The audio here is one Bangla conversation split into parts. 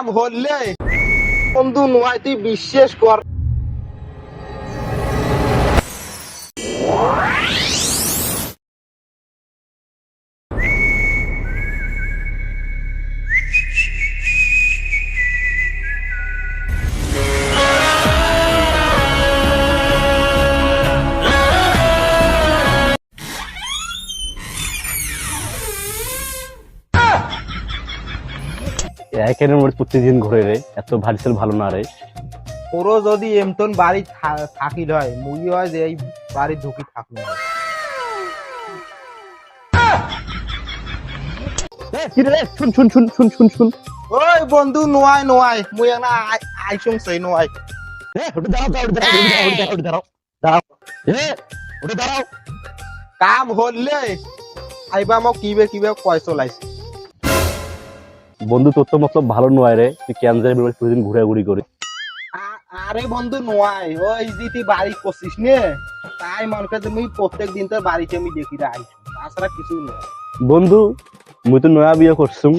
কাম হলে বন্ধু নয় তুই বিশ্বাস কর। একের মধ্যে প্রতিদিন ঘুরে রে, এত ভারিসেল ভালো না রে। ওরও যদি এমতন বাড়ি থাকিল হয় মুই হয় যে এই বাড়ি ঢুকি থাকলো হয়। শুন শুন শুন শুন শুন শুন ওই বন্ধু নোয়াই নোয়াই মুই না আইসং সেই নোয়াই কাম হলে আইবা মোক কিবে কিবে কয় চলাইছে। বন্ধু তোর তো মতলব ভালো নয় রে, তুই ক্যান্সার প্রতিদিন ঘুরাঘুরি করি। আরে বন্ধু নোয়াই ওই যে তুই বাড়ি করছিস নে তাই মনে করে তুমি প্রত্যেক দিন তোর বাড়িতে আমি দেখি রে আইসি, তাছাড়া কিছু নয়। বন্ধু মুই তো নয়া বিয়ে করছুম,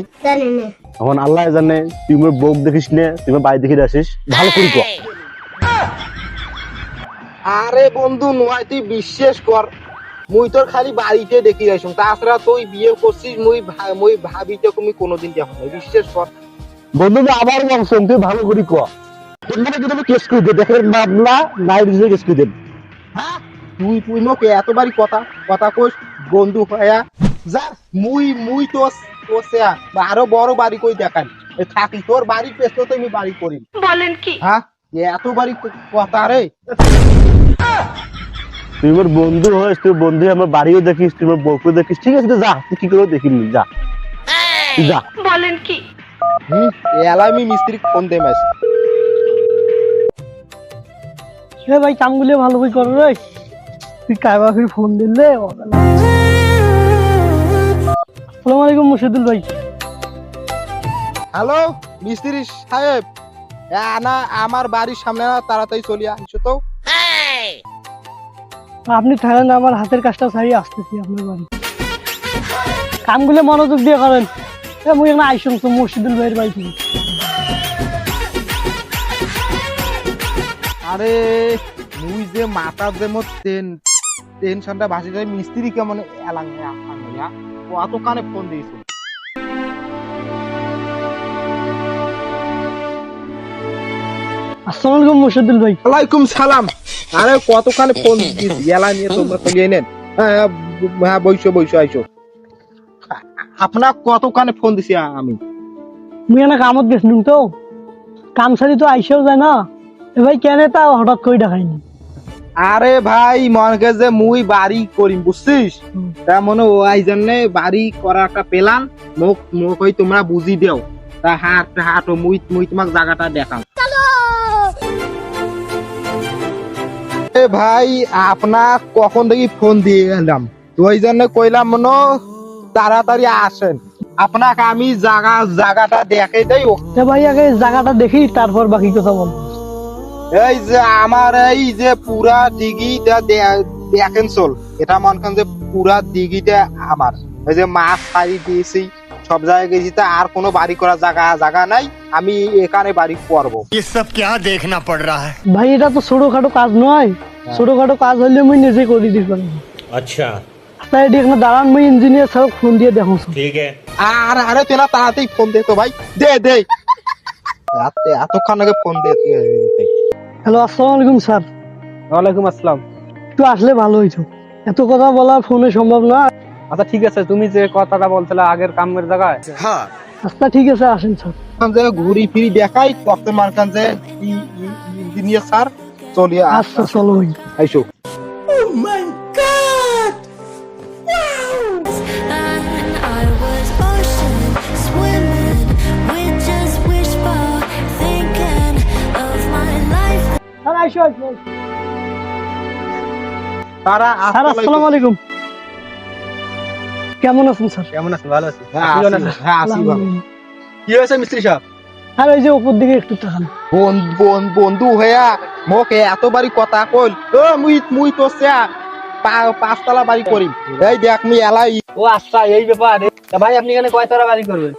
এখন আল্লাহ জানে তুই মোর বউ দেখিস নে, তুই মোর বাড়ি দেখি আসিস ভালো করি কর। আরে বন্ধু নোয়াই তুই বিশ্বাস কর মুই তোর খালি বাড়িতে দেখি আইসুম, তাছাড়া তুই বিয়ে করছিস মুই ভাবি তো তুমি কোনোদিন দেখো না, বিশ্বাস কর। বন্ধু আবার বলছুম তুই ভালো করি কর, তোর মানে কিন্তু আমি কেস করে দে, দেখে মামলা নাই দিলে কেস করে দেব। হ্যাঁ তুই তুই মোকে এতবারই কথা কথা কইস বন্ধু হয়া যা মুই তো আরো বড় বাড়ি কই দেখান থাকি তোর বাড়ির পেছনে তো আমি বাড়ি করি বলেন কি? হ্যাঁ এত বাড়ি কথা রে। তুই আমার বন্ধু হস, তুই বন্ধু আমার বাড়িও দেখিস, তুই আমার বউকে দেখিস, ঠিক আছে যা, তুই কি করে দেখিনি যা যা। বলেন কি? এলা আমি মিস্ত্রি ফোন দে মাস। হে ভাই কামগুলো ভালো করে করো রে, তুই কাইবা ফির ফোন দিলে। আসসালামু আলাইকুম মুর্শিদুল ভাই। হ্যালো মিস্ত্রি সাহেব, না আমার বাড়ির সামনে না তাড়াতাড়ি চলে আসো তো। আপনি থাকেন, আমার হাতের কাজটা ছাড়িয়ে আসতেছি আপনার বাড়ি। কামগুলো মনোযোগ দিয়ে করেন। মুই এখানে আইসুম তো মুর্শিদুল ভাইয়ের বাড়ি থেকে। আরে মুই যে মাথা যে মোর টেনশনটা ভাসি যায় মিস্ত্রি কেমন এলাং কত কানে ফোন দিয়েছে। আসসালামু আলাইকুম মুর্শিদুল ভাই। ওয়ালাইকুম সালাম। আরে কতখানে ফোন দিয়েছি এলা নিয়ে তোমরা চলিয়ে নেন। হ্যাঁ বইসো বইসো আইসো। আপনার কতখানে ফোন দিছি আমি? মুই এখানে কামত গেছিলাম তো, কাম ছাড়ি তো আইসেও যায় না। এ ভাই কেন তা হঠাৎ করে দেখায়নি? আরে ভাই মনে করে যে মুই বাড়ি করিম বুঝছিস, তা মনে ওই জন্য বাড়ি করা একটা পেলাম মোক মোক ওই তোমরা বুঝি দেও, তা হাঁটো মুই মুই তোমাক জায়গাটা দেখাম। এ ভাই আপনার কখন থেকে ফোন দিয়ে গেলাম, তো ওই জন্য কইলাম মনে তাড়াতাড়ি আসেন, আপনাকে আমি জায়গাটা দেখে দেই। এ ভাই আগে জায়গাটা দেখি তারপর বাকি কথা বল। এই যে আমার এই যে পুরা দিঘিটা দেখেন চল, এটা মনে করেন যে পুরা দিঘিটা আমার। এই যে মাছ ছাড়ি দিয়েছি, সব জায়গায় গেছি, তা আর কোনো বাড়ি করার জায়গা নাই, আমি এখানে বাড়ি করবো। ये सब क्या देखना पड़ रहा है? ভাই এটা তো ছোটখাটো কাজ নয়, ছোটখাটো কাজ হইলে মুই নিজে করে দিই পারি। अच्छा তাই এটি এখানে দাঁড়ান, মুই ইঞ্জিনিয়ার সাহেব ফোন দিয়ে দেখো। ठीक है। আর আরে তুই না তাড়াতাড়ি ফোন দে তো ভাই, দে এতক্ষণ আগে ফোন দে। হ্যালো আসসালামু আলাইকুম স্যার। ওয়ালাইকুম আসসালাম। একটু আসলে ভালো হইতো, এত কথা বলা ফোনে সম্ভব না। আচ্ছা ঠিক আছে, তুমি যে কথাটা বলছিলে আগের কামের জায়গায়, আচ্ছা ঠিক আছে আসেন স্যার। যে ঘুরি ফিরি দেখাই তখন মানকান যে ইঞ্জিনিয়ার স্যার চলে আচ্ছা চলো ভাই। আইসো। And I was ocean swimming with just wishful thinking of my life. Sir আইসো আইসো। তারা স্যার আসসালামু আলাইকুম। কেমন আছেন স্যার? কেমন আছেন? ভালো আছি। হ্যাঁ আসি ভালো। কি হয়েছে মিস্ত্রি সাহেব? আর ওই যে উপর দিকে একটু তাকান। বন্ধু হইয়া মোকে এতবারই কথা কইল, ও মুই তো পাঁচতলা বাড়ি করিম, এই দেখ মুই এলাই। ও আচ্ছা এই ব্যাপার। তা ভাই আপনি এখানে কয়তলা বাড়ি করবেন?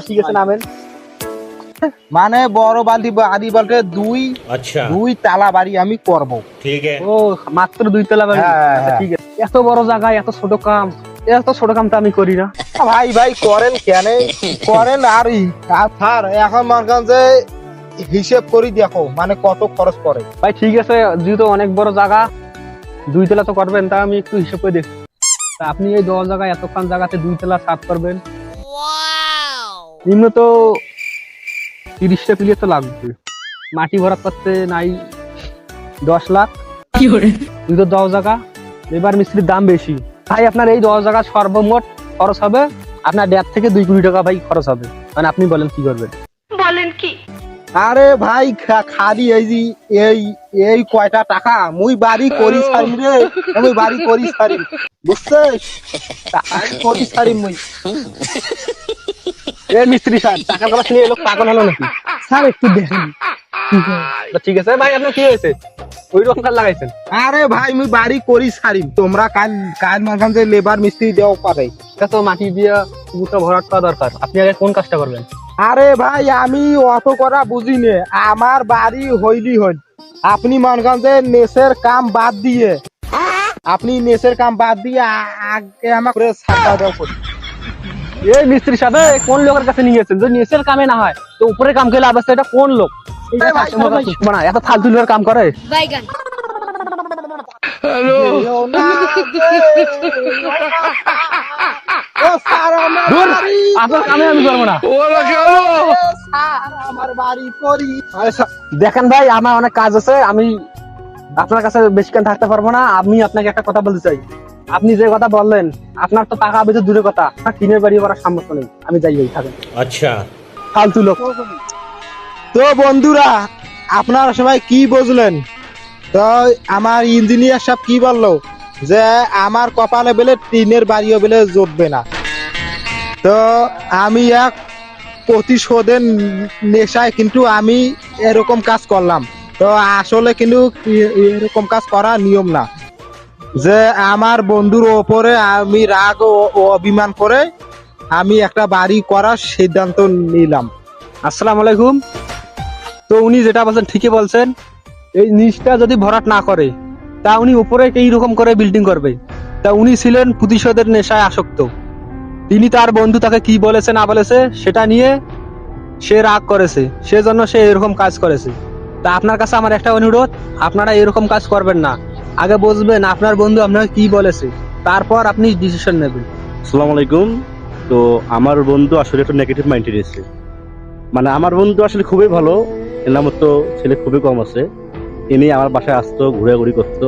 ঠিক আছে নামেন। মানে বড় বাড়ি বলতে अच्छा দুই তালা বাড়ি আমি করব। ठीक है ও মাত্র 2 তলা বাড়ি। হ্যাঁ, আচ্ছা, হ্যাঁ। ঠিক আছে। এত বড় জায়গায় এত ছোট কাম, এত ছোট কাম তো আমি করি না। ভাই করেন কেন করেন আর স্যার এখন মনে করেন যে হিসেব করি দেখো মানে কত খরচ পড়ে। ভাই ঠিক আছে, যেহেতু অনেক বড় জায়গা 2 তলা তো করবেন, তা আমি একটু হিসাব করে দেখি। তা আপনি এই 10 জায়গায় এতক্ষণ জায়গাতে 2 তলা ছাদ করবেন, নিম্ন তো 30টা প্লেট তো লাগবে। মাটি ভরাট করতে নাই 10 লাখ, দুটো 10 জায়গা, এবার মিস্ত্রির দাম বেশি। ভাই আপনার এই 10 জায়গা সর্বমোট খরচ হবে আপনার 1.5 থেকে 2 কোটি টাকা ভাই খরচ হবে। মানে আপনি বলেন কি করবেন? আরে ভাই খালি এই কয়টা টাকা মুই বাড়ি করি ছাড়িম রে, আমি বাড়ি করি ছাড়িম বুঝছিস, বাড়ি করি ছাড়িম মুই। এ মিস্ত্রি স্যার, টাকা কথা শুনে লোক পাগল হলো নাকি? স্যার একটু দেখেন তা ঠিক আছে ভাই, আপনার কি হয়েছে? ওই রকম কাজ লাগাইছেন? আরে ভাই মুই বাড়ি করি ছাড়িম, তোমরা কাল মাঝখান যে লেবার মিস্ত্রি দেওয়া পারে। এটা তো মাটি দিয়ে পুকুরটা ভরাট করা দরকার। আপনি আগে কোন কাজটা করবেন? আরে ভাই আমি অত করা বুঝি নে, আমার বাড়ি হইলি হইল। আপনি মনে করেন যে নেসের কাম বাদ দিয়ে আগে আমার ছাড়া দেওয়া করি। এই মিস্ত্রি সাহেব কোন লোকের কাছে নিয়ে গেছেন? যদি নিচের কামে না হয় তো উপরে কাম করলে অবস্থা, এটা কোন লোক? এটা ভাই, customer ভাই, না, এত ফালতু লোকের কাম করে? যেও না গে, ও স্যার আমার দূর, বাড়ি আপনার কামে আমি করবো না। স্যার আমার বাড়ি করি। আরে স্যার, দেখেন ভাই, আমার অনেক কাজ আছে, আমি আপনার কাছে বেশিক্ষণ থাকতে পারবো না। আমি আপনাকে একটা কথা বলতে চাই। আপনি যে কথা বললেন, আপনার তো টাকা বেঁচে দূরে কথা, আপনার টিনের বাড়ি করার সামর্থ্য নেই। আমি যাই ভাই, থাকেন। अच्छा ফালতু লোক। তো বন্ধুরা আপনারা সবাই কি বুঝলেন? তো আমার ইঞ্জিনিয়ার সাহেব কি বললো যে আমার কপালে বেলে টিনের বাড়িও বেলে জুটবে না। তো আমি এক প্রতিশোধের নেশায় কিন্তু আমি এরকম কাজ করলাম। তো আসলে কিন্তু এরকম কাজ করা নিয়ম না, যে আমার বন্ধুর ওপরে আমি রাগ ও অভিমান করে আমি একটা বাড়ি করার সিদ্ধান্ত নিলাম। আসসালামু আলাইকুম। তো উনি যেটা বলছেন ঠিকই বলছেন। এই নিচটা যদি ভরাট না করে, তা উনি উপরে এইরকম করে বিল্ডিং করবে। তা উনি ছিলেন প্রতিশোধের নেশায় আসক্ত। তিনি তার বন্ধু তাকে কি বলেছে না বলেছে সেটা নিয়ে সে রাগ করেছে, সেজন্য সে এরকম কাজ করেছে। তা আপনার কাছে আমার একটা অনুরোধ, আপনারা এরকম কাজ করবেন না। আগে বুঝবেন আপনার বন্ধু আপনাকে কি বলেছে, তারপর আপনি ডিসিশন নেবেন। আসসালামু আলাইকুম। তো আমার বন্ধু আসলে একটু নেগেটিভ মাইন্ডেড এসে, মানে আমার বন্ধু আসলে খুবই ভালো, এর নাম তো ছেলে খুবই কম আছে। ইনি আমার বাসায় আসতো, ঘোরাঘুরি করতো।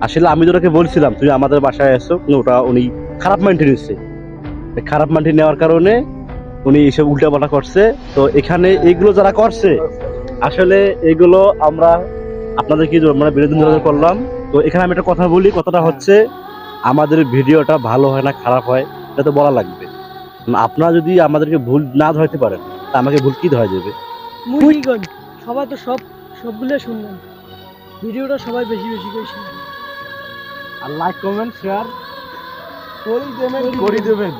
আসলে আমি তোকে বলছিলাম তুই আমাদের বাসায় আসো, কিন্তু ওটা উনি খারাপ মাইন্ডেড নিচ্ছে। খারাপ মাইন্ডেড নেওয়ার কারণে উনি এসব উল্টাপাল্টা করছে। তো এখানে এইগুলো যারা করছে, আসলে এগুলো আমরা আপনাদের কি মানে বিনোদন করলাম। তো এখানে আমি একটা কথা বলি, কথাটা হচ্ছে আমাদের ভিডিওটা ভালো হয় না খারাপ হয় এটা তো বলা লাগবে। আপনারা যদি আমাদেরকে ভুল না ধরতে পারেন, তা আমাকে ভুল কি ধরা যাবে? মুইগন সবাই তো সবগুলো শুনবেন, ভিডিওটা সবাই বেশি বেশি করে শুনবেন, আর লাইক কমেন্ট শেয়ার করে দেবেন।